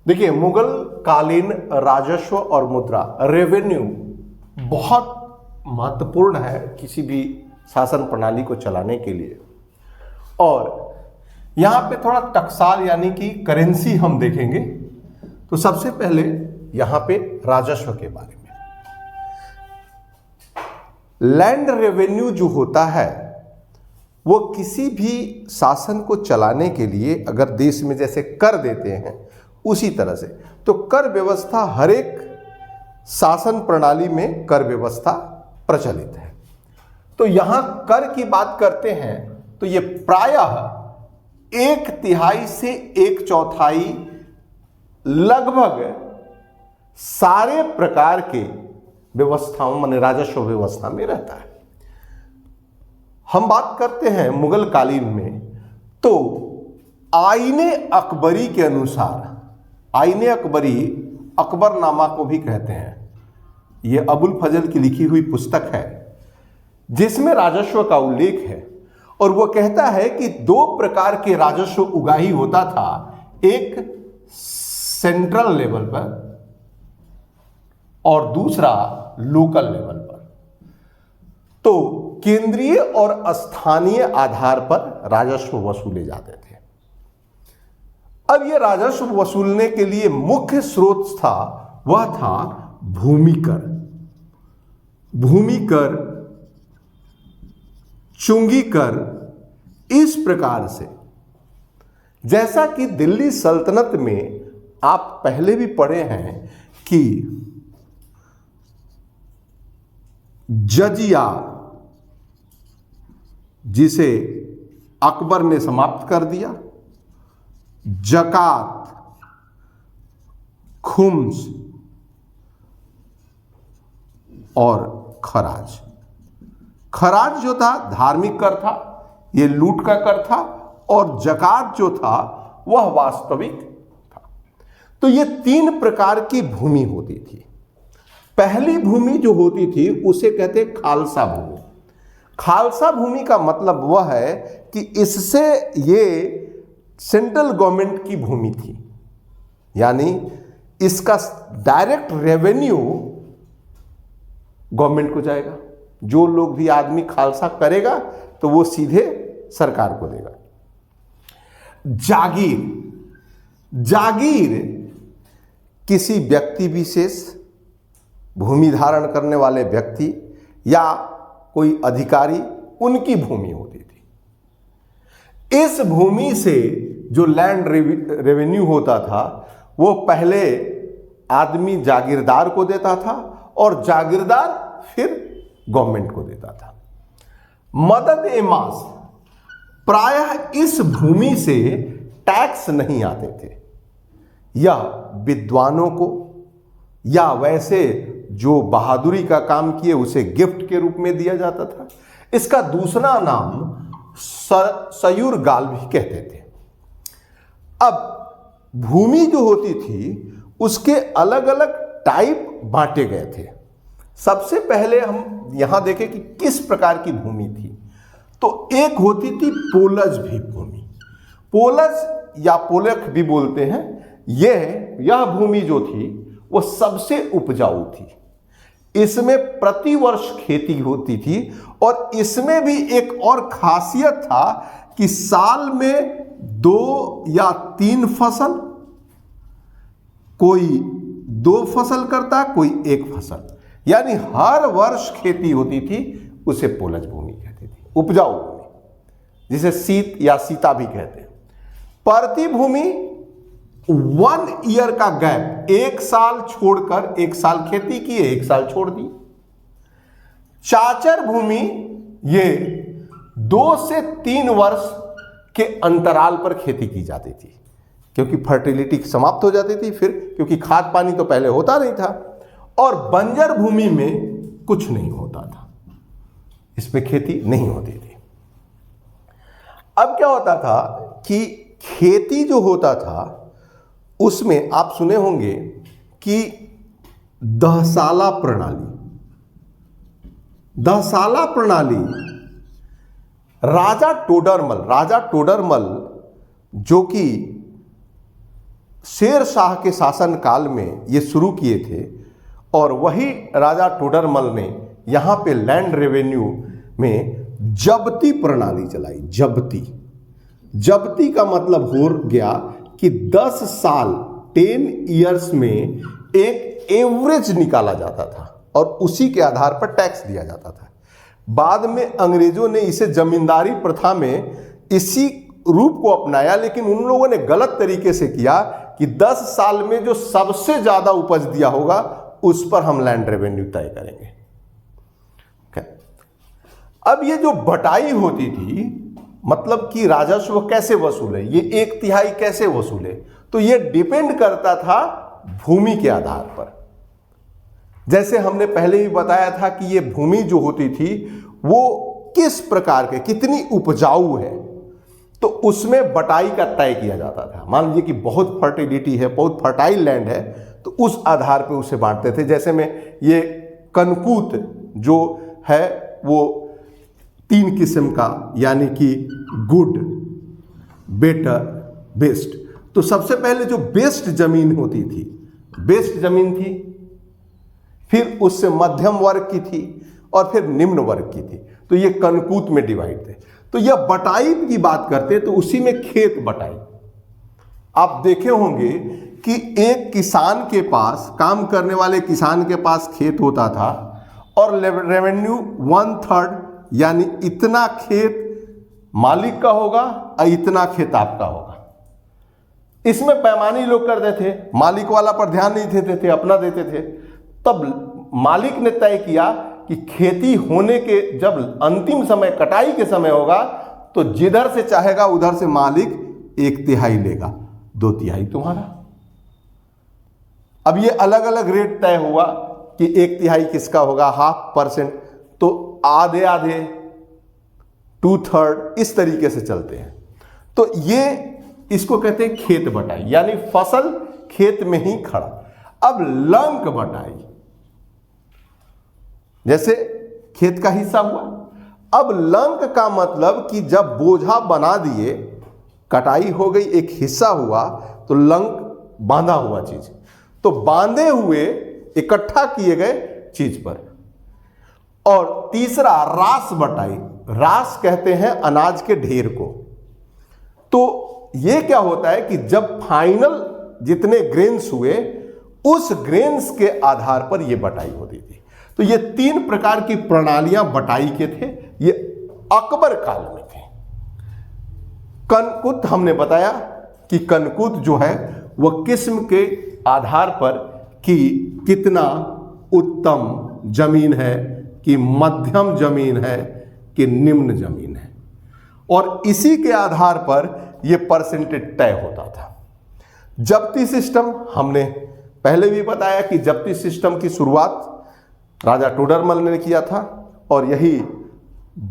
देखिए, मुगल कालीन राजस्व और मुद्रा रेवेन्यू बहुत महत्वपूर्ण है किसी भी शासन प्रणाली को चलाने के लिए। और यहां पे थोड़ा टकसाल यानी कि करेंसी हम देखेंगे। तो सबसे पहले यहां पे राजस्व के बारे में, लैंड रेवेन्यू जो होता है वो किसी भी शासन को चलाने के लिए, अगर देश में जैसे कर देते हैं उसी तरह से, तो कर व्यवस्था हर एक शासन प्रणाली में कर व्यवस्था प्रचलित है। तो यहां कर की बात करते हैं तो ये प्रायः 1/3 से 1/4 लगभग सारे प्रकार के व्यवस्थाओं माने राजस्व व्यवस्था में रहता है। हम बात करते हैं मुगल कालीन में, तो आईने अकबरी के अनुसार, आईने अकबरी अकबरनामा को भी कहते हैं, यह अबुल फजल की लिखी हुई पुस्तक है जिसमें राजस्व का उल्लेख है। और वह कहता है कि 2 प्रकार के राजस्व उगाही होता था, एक सेंट्रल लेवल पर और दूसरा लोकल लेवल पर। तो केंद्रीय और स्थानीय आधार पर राजस्व वसूले जाते थे। अब यह राजस्व वसूलने के लिए मुख्य स्रोत था, वह था भूमि कर, भूमि कर, चुंगी कर। इस प्रकार से, जैसा कि दिल्ली सल्तनत में आप पहले भी पढ़े हैं कि जजिया, जिसे अकबर ने समाप्त कर दिया, जकात, खुम्स और खराज। खराज जो था धार्मिक कर था, यह लूट का कर था, और जकात जो था वह वास्तविक था। तो ये 3 प्रकार की भूमि होती थी। पहली भूमि जो होती थी उसे कहते खालसा भूमि। खालसा भूमि का मतलब वह है कि इससे ये सेंट्रल गवर्नमेंट की भूमि थी, यानी इसका डायरेक्ट रेवेन्यू गवर्नमेंट को जाएगा। जो लोग भी आदमी खालसा करेगा तो वो सीधे सरकार को देगा। जागीर, जागीर किसी व्यक्ति विशेष, भूमि धारण करने वाले व्यक्ति या कोई अधिकारी, उनकी भूमि होती थी। इस भूमि से जो लैंड रेवेन्यू होता था वो पहले आदमी जागीरदार को देता था और जागीरदार फिर गवर्नमेंट को देता था। मदद ए मास, प्रायः इस भूमि से टैक्स नहीं आते थे। यह विद्वानों को या वैसे जो बहादुरी का काम किए उसे गिफ्ट के रूप में दिया जाता था। इसका दूसरा नाम सयूर गाल भी कहते थे। अब भूमि जो होती थी उसके अलग अलग टाइप बांटे गए थे। सबसे पहले हम यहां देखें कि किस प्रकार की भूमि थी। तो एक होती थी पोलज भी भूमि, पोलज या पोलख भी बोलते हैं। यह भूमि जो थी वो सबसे उपजाऊ थी। इसमें प्रतिवर्ष खेती होती थी और इसमें भी एक और खासियत था कि साल में 2 या 3 फसल, कोई 2 फसल करता, कोई 1 फसल, यानी हर वर्ष खेती होती थी। उसे पोलज भूमि कहती थी, उपजाऊ भूमि, जिसे शीत या सीता भी कहते हैं। परती भूमि 1 ईयर का गैप, 1 साल छोड़कर 1 साल खेती की, 1 साल छोड़ दी। चाचर भूमि ये 2 से 3 वर्ष के अंतराल पर खेती की जाती थी, क्योंकि फर्टिलिटी समाप्त हो जाती थी फिर, क्योंकि खाद पानी तो पहले होता नहीं था। और बंजर भूमि में कुछ नहीं होता था, इसमें खेती नहीं होती थी। अब क्या होता था कि खेती जो होता था उसमें आप सुने होंगे कि दहसाला प्रणाली, दहसाला प्रणाली राजा टोडरमल जो कि शेर शाह के शासन काल में ये शुरू किए थे और वही राजा टोडरमल ने यहाँ पे लैंड रेवेन्यू में जब्ती प्रणाली चलाई। जब्ती का मतलब हो गया कि 10 साल 10 इयर्स में एक एवरेज निकाला जाता था और उसी के आधार पर टैक्स दिया जाता था। बाद में अंग्रेजों ने इसे जमींदारी प्रथा में इसी रूप को अपनाया, लेकिन उन लोगों ने गलत तरीके से किया कि 10 साल में जो सबसे ज्यादा उपज दिया होगा उस पर हम लैंड रेवेन्यू तय करेंगे। अब ये जो बटाई होती थी, मतलब कि राजस्व कैसे वसूले, ये 1/3 कैसे वसूले, तो ये डिपेंड करता था भूमि के आधार पर। जैसे हमने पहले भी बताया था कि ये भूमि जो होती थी वो किस प्रकार के, कितनी उपजाऊ है, तो उसमें बटाई का तय किया जाता था। मान लीजिए कि बहुत फर्टिलिटी है, बहुत फर्टाइल लैंड है, तो उस आधार पर उसे बांटते थे। जैसे में ये कनकूत जो है वो 3 किस्म का, यानी कि गुड, बेटर, बेस्ट। तो सबसे पहले जो बेस्ट जमीन होती थी, बेस्ट जमीन थी, फिर उससे मध्यम वर्ग की थी और फिर निम्न वर्ग की थी। तो ये कनकूत में डिवाइड थे। तो यह बटाई की बात करते तो उसी में खेत बटाई। आप देखे होंगे कि एक किसान के पास, काम करने वाले किसान के पास खेत होता था और रेवेन्यू 1/3 यानी इतना खेत मालिक का होगा और इतना खेत आपका होगा। इसमें पैमाने लोग कर देते थे, मालिक वाला पर ध्यान नहीं देते थे, अपना देते थे। तब मालिक ने तय किया कि खेती होने के जब अंतिम समय, कटाई के समय होगा, तो जिधर से चाहेगा उधर से मालिक 1/3 लेगा, 2/3 तुम्हारा। अब ये अलग अलग रेट तय हुआ कि 1/3 किसका होगा, 0.5%, तो आधे आधे, 2/3 इस तरीके से चलते हैं। तो ये इसको कहते हैं खेत बटाई, यानी फसल खेत में ही खड़ा। अब लंक बटाई, जैसे खेत का हिस्सा हुआ। अब लंक का मतलब कि जब बोझा बना दिए, कटाई हो गई, एक हिस्सा हुआ, तो लंक बांधा हुआ चीज, तो बांधे हुए इकट्ठा किए गए चीज पर। और तीसरा रास बटाई, रास कहते हैं अनाज के ढेर को। तो ये क्या होता है कि जब फाइनल जितने ग्रेन्स हुए, उस ग्रेन्स के आधार पर यह बटाई होती थी। तो ये 3 प्रकार की प्रणालियां बटाई के थे, ये अकबर काल में थे। कनकुत हमने बताया कि कनकुत जो है वह किस्म के आधार पर कि कितना उत्तम जमीन है, कि मध्यम जमीन है, कि निम्न जमीन है, और इसी के आधार पर यह परसेंटेज तय होता था। जब्ती सिस्टम हमने पहले भी बताया कि जब्ती सिस्टम की शुरुआत राजा टोडरमल ने किया था और यही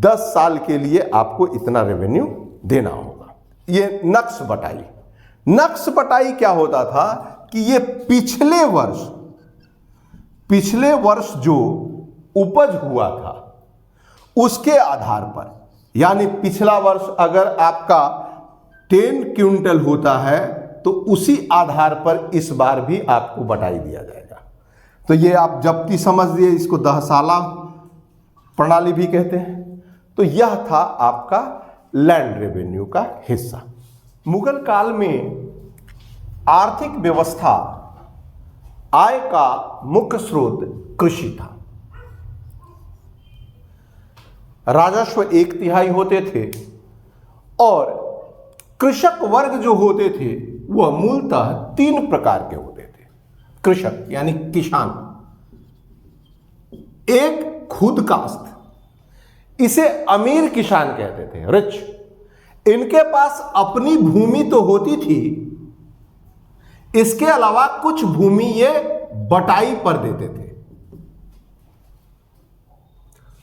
10 साल के लिए आपको इतना रेवेन्यू देना होगा। ये नक्श बटाई, नक्श बटाई क्या होता था कि ये पिछले वर्ष जो उपज हुआ था उसके आधार पर, यानी पिछला वर्ष अगर आपका 10 क्विंटल होता है तो उसी आधार पर इस बार भी आपको बटाई दिया जाएगा। तो ये आप जब्ती समझ लिए, इसको दहसाला प्रणाली भी कहते हैं। तो यह था आपका लैंड रेवेन्यू का हिस्सा। मुगल काल में आर्थिक व्यवस्था, आय का मुख्य स्रोत कृषि था। राजस्व 1/3 होते थे और कृषक वर्ग जो होते थे वह मूलतः 3 प्रकार के होते थे। कृषक यानी किसान, एक खुद काश्त, इसे अमीर किसान कहते थे, रिच। इनके पास अपनी भूमि तो होती थी, इसके अलावा कुछ भूमि ये बटाई पर देते थे।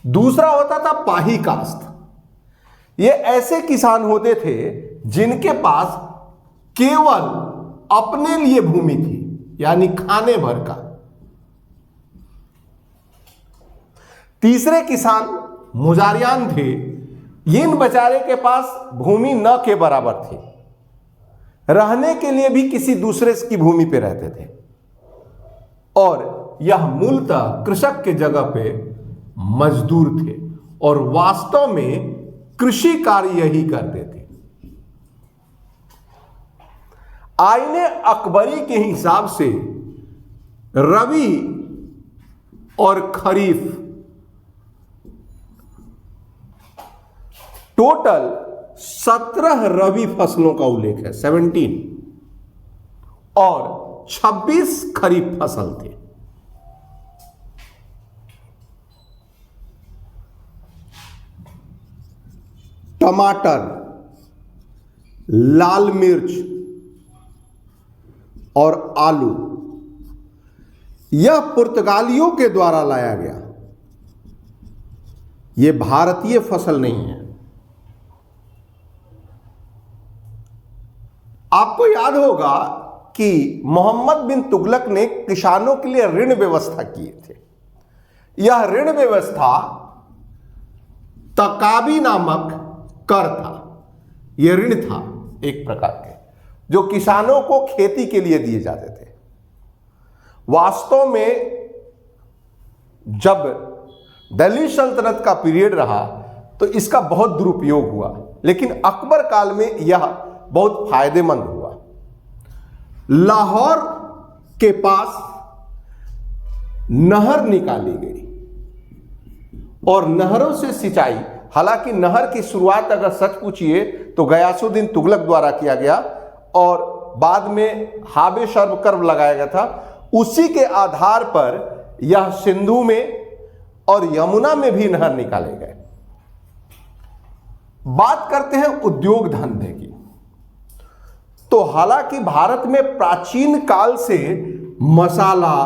दूसरा होता था पाही काश्त। ये ऐसे किसान होते थे जिनके पास केवल अपने लिए भूमि थी, यानी खाने भर का। तीसरे किसान मुजारियान थे। इन बेचारे के पास भूमि न के बराबर थी, रहने के लिए भी किसी दूसरे की भूमि पे रहते थे और यह मूलतः कृषक के जगह पे मजदूर थे और वास्तव में कृषि कार्य यही करते थे। आईने अकबरी के हिसाब से रबी और खरीफ टोटल 17 रबी फसलों का उल्लेख है, 17, और 26 खरीफ फसल थे। टमाटर, लाल मिर्च और आलू यह पुर्तगालियों के द्वारा लाया गया, यह भारतीय फसल नहीं है। आपको याद होगा कि मोहम्मद बिन तुगलक ने किसानों के लिए ऋण व्यवस्था किए थे। यह ऋण व्यवस्था तकाबी नामक कर था, यह ऋण था एक प्रकार के, जो किसानों को खेती के लिए दिए जाते थे। वास्तव में जब दिल्ली सल्तनत का पीरियड रहा तो इसका बहुत दुरुपयोग हुआ, लेकिन अकबर काल में यह बहुत फायदेमंद हुआ। लाहौर के पास नहर निकाली गई और नहरों से सिंचाई, हालांकि नहर की शुरुआत अगर सच पूछिए तो गयासुद्दीन तुगलक द्वारा किया गया और बाद में हाबे शर्वकर्व लगाया गया था। उसी के आधार पर यह सिंधु में और यमुना में भी नहर निकाले गए। बात करते हैं उद्योग धंधे की, तो हालांकि भारत में प्राचीन काल से मसाला,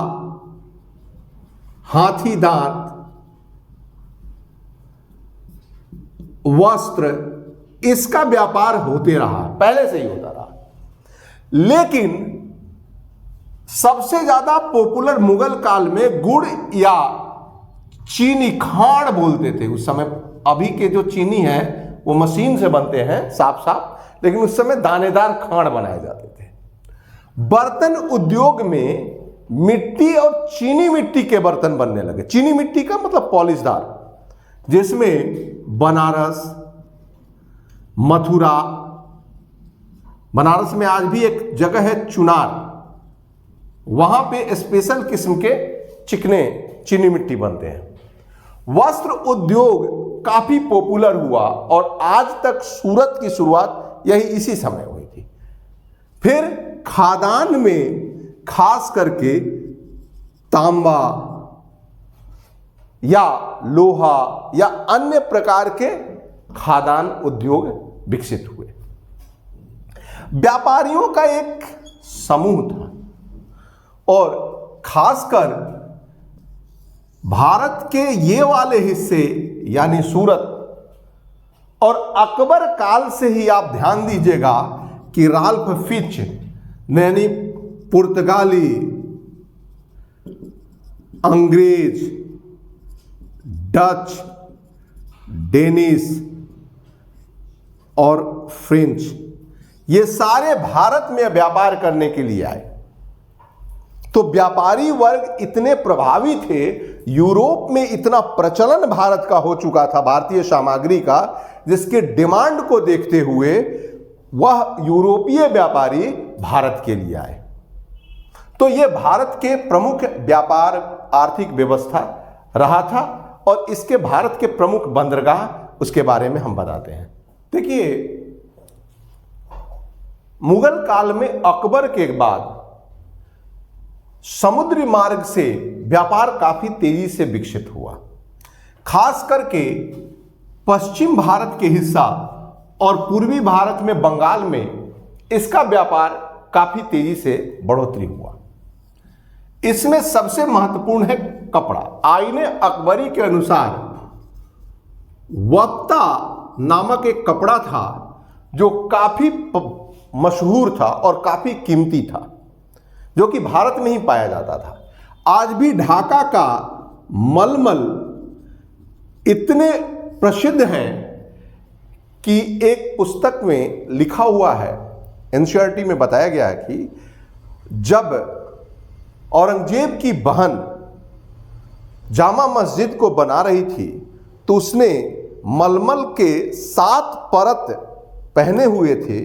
हाथी दांत, वस्त्र, इसका व्यापार होते रहा, पहले से ही होता रहा, लेकिन सबसे ज्यादा पॉपुलर मुगल काल में गुड़ या चीनी, खांड बोलते थे उस समय। अभी के जो चीनी है वो मशीन से बनते हैं साफ साफ, लेकिन उस समय दानेदार खांड बनाए जाते थे। बर्तन उद्योग में मिट्टी और चीनी मिट्टी के बर्तन बनने लगे। चीनी मिट्टी का मतलब पॉलिशदार, जिसमें बनारस, मथुरा, बनारस में आज भी एक जगह है चुनार, वहां पे स्पेशल किस्म के चिकने चीनी मिट्टी बनते हैं। वस्त्र उद्योग काफी पॉपुलर हुआ और आज तक सूरत की शुरुआत यही इसी समय हुई थी। फिर खादान में खास करके तांबा या लोहा या अन्य प्रकार के खादान उद्योग विकसित हुए। व्यापारियों का एक समूह था और खासकर भारत के ये वाले हिस्से यानी सूरत, और अकबर काल से ही आप ध्यान दीजिएगा कि राल्फ फिच यानी पुर्तगाली, अंग्रेज, डच, डेनिश और फ्रेंच, ये सारे भारत में व्यापार करने के लिए आए। तो व्यापारी वर्ग इतने प्रभावी थे, यूरोप में इतना प्रचलन भारत का हो चुका था भारतीय सामग्री का, जिसके डिमांड को देखते हुए वह यूरोपीय व्यापारी भारत के लिए आए। तो यह भारत के प्रमुख व्यापार आर्थिक व्यवस्था रहा था और इसके भारत के प्रमुख बंदरगाह, उसके बारे में हम बताते हैं। देखिए, मुगल काल में अकबर के बाद समुद्री मार्ग से व्यापार काफी तेजी से विकसित हुआ। खास करके पश्चिम भारत के हिस्सा और पूर्वी भारत में, बंगाल में इसका व्यापार काफी तेजी से बढ़ोतरी हुआ। इसमें सबसे महत्वपूर्ण है कपड़ा। आईने अकबरी के अनुसार वक्ता नामक एक कपड़ा था जो काफी मशहूर था और काफी कीमती था, जो कि भारत में ही पाया जाता था। आज भी ढाका का मलमल इतने प्रसिद्ध हैं कि एक पुस्तक में लिखा हुआ है एनसीईआरटी में बताया गया है कि जब औरंगजेब की बहन जामा मस्जिद को बना रही थी तो उसने मलमल के 7 परत पहने हुए थे,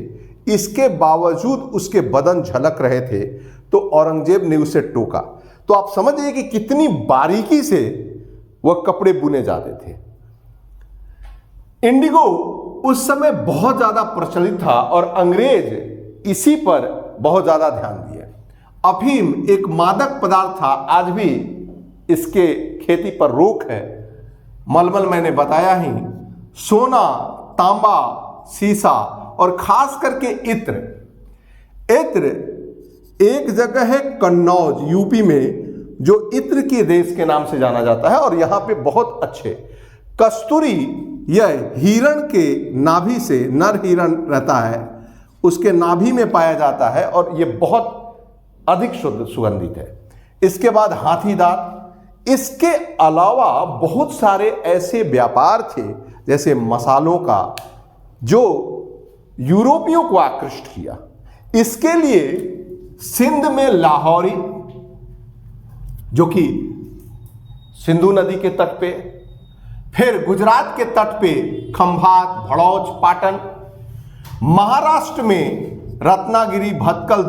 इसके बावजूद उसके बदन झलक रहे थे, तो औरंगजेब ने उसे टोका। तो आप समझिए कि कितनी बारीकी से वह कपड़े बुने जाते थे। इंडिगो उस समय बहुत ज्यादा प्रचलित था और अंग्रेज इसी पर बहुत ज्यादा ध्यान दिए। अफीम एक मादक पदार्थ था, आज भी इसके खेती पर रोक है। मलमल मैंने बताया ही, सोना, तांबा, सीसा और खास करके इत्र। एक जगह है कन्नौज यूपी में जो इत्र के देश के नाम से जाना जाता है और यहां पे बहुत अच्छे कस्तूरी, यह हिरण के नाभि से, नर हिरण रहता है उसके नाभि में पाया जाता है और यह बहुत अधिक शुद्ध सुगंधित है। इसके बाद हाथी दांत। इसके अलावा बहुत सारे ऐसे व्यापार थे जैसे मसालों का, जो यूरोपियों को आकृष्ट किया। इसके लिए सिंध में लाहौरी, जो कि सिंधु नदी के तट पे, फिर गुजरात के तट पे खंभात, भड़ौच, पाटन, महाराष्ट्र में रत्नागिरी, भटकल,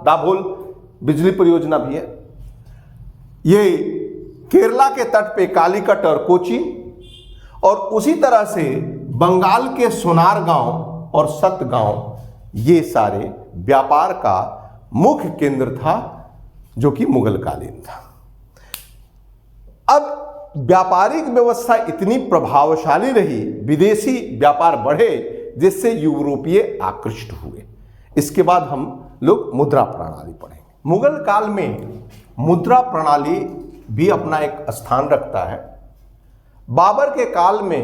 दाभोल बिजली परियोजना भी है। ये केरला के तट पे कालीकट और कोची, और उसी तरह से बंगाल के सोनार गांव और सत गांव, ये सारे व्यापार का मुख्य केंद्र था जो कि मुगल कालीन था। अब व्यापारिक व्यवस्था इतनी प्रभावशाली रही, विदेशी व्यापार बढ़े, जिससे यूरोपीय आकृष्ट हुए। इसके बाद हम लोग मुद्रा प्रणाली पढ़ेंगे। मुगल काल में मुद्रा प्रणाली भी अपना एक स्थान रखता है। बाबर के काल में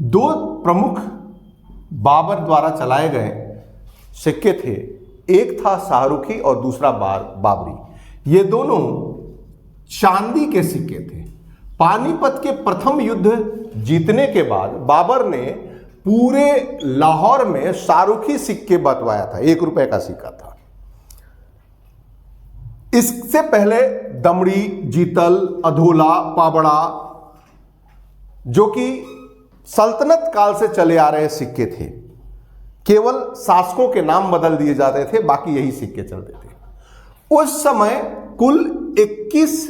2 प्रमुख बाबर द्वारा चलाए गए सिक्के थे, एक था शाहरुखी और दूसरा बाबरी। ये दोनों चांदी के सिक्के थे। पानीपत के प्रथम युद्ध जीतने के बाद बाबर ने पूरे लाहौर में शाहरुखी सिक्के बंटवाया था, 1 रुपए का सिक्का था। इससे पहले दमड़ी, जीतल, अधोला, पाबड़ा, जो कि सल्तनत काल से चले आ रहे सिक्के थे, केवल शासकों के नाम बदल दिए जाते थे, बाकी यही सिक्के चलते थे। उस समय कुल 21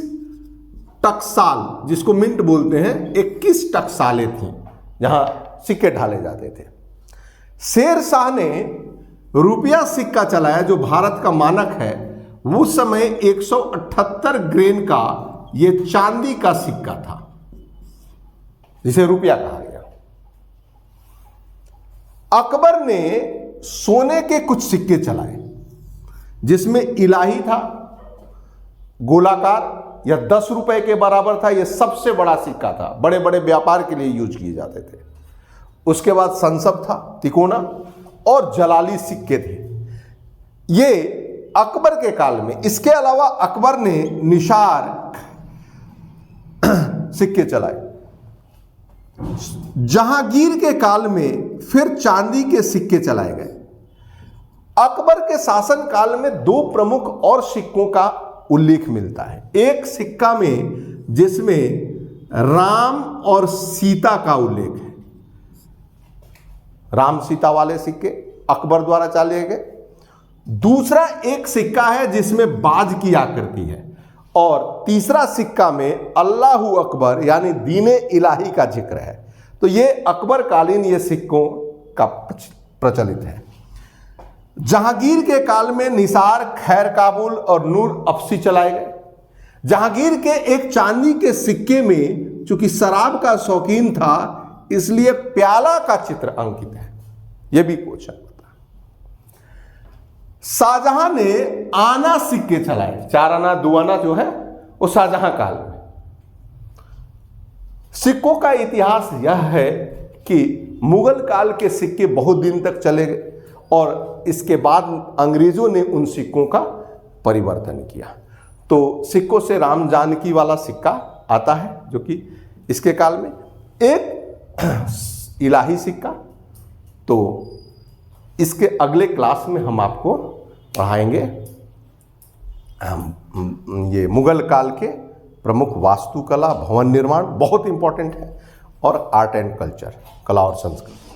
टकसाल, जिसको मिंट बोलते हैं, 21 टकसालें थीं जहां सिक्के ढाले जाते थे। शेर शाह ने रुपया सिक्का चलाया, जो भारत का मानक है। उस समय 178 ग्रेन का यह चांदी का सिक्का था, जिसे रुपया कहा गया। अकबर ने सोने के कुछ सिक्के चलाए, जिसमें इलाही था, गोलाकार या 10 रुपए के बराबर था। यह सबसे बड़ा सिक्का था, बड़े बड़े व्यापार के लिए यूज किए जाते थे। उसके बाद संसब था, तिकोना, और जलाली सिक्के थे। ये अकबर के काल में। इसके अलावा अकबर ने निशार सिक्के चलाए। जहांगीर के काल में फिर चांदी के सिक्के चलाए गए। अकबर के शासन काल में 2 प्रमुख और सिक्कों का उल्लेख मिलता है। एक सिक्का में जिसमें राम और सीता का उल्लेख है, राम सीता वाले सिक्के अकबर द्वारा चलाए गए। दूसरा एक सिक्का है जिसमें बाज की आकृति है, और तीसरा सिक्का में अल्लाहू अकबर यानी दीने इलाही का जिक्र है। तो ये अकबर कालीन ये सिक्कों का प्रचलित है। जहांगीर के काल में निसार, खैर काबुल और नूर अफसी चलाए गए। जहांगीर के एक चांदी के सिक्के में चूंकि शराब का शौकीन था, इसलिए प्याला का चित्र अंकित है। यह भी क्वेश्चन होता है। शाहजहां ने आना सिक्के चलाए। 4 आना 2 आना जो है वो शाहजहां काल में। सिक्कों का इतिहास यह है कि मुगल काल के सिक्के बहुत दिन तक चले गए और इसके बाद अंग्रेजों ने उन सिक्कों का परिवर्तन किया। तो सिक्कों से राम जानकी वाला सिक्का आता है जो कि इसके काल में, एक इलाही सिक्का, तो इसके अगले क्लास में हम आपको पढ़ाएंगे ये मुगल काल के प्रमुख वास्तुकला, भवन निर्माण बहुत इंपॉर्टेंट है, और आर्ट एंड कल्चर, कला और संस्कृति।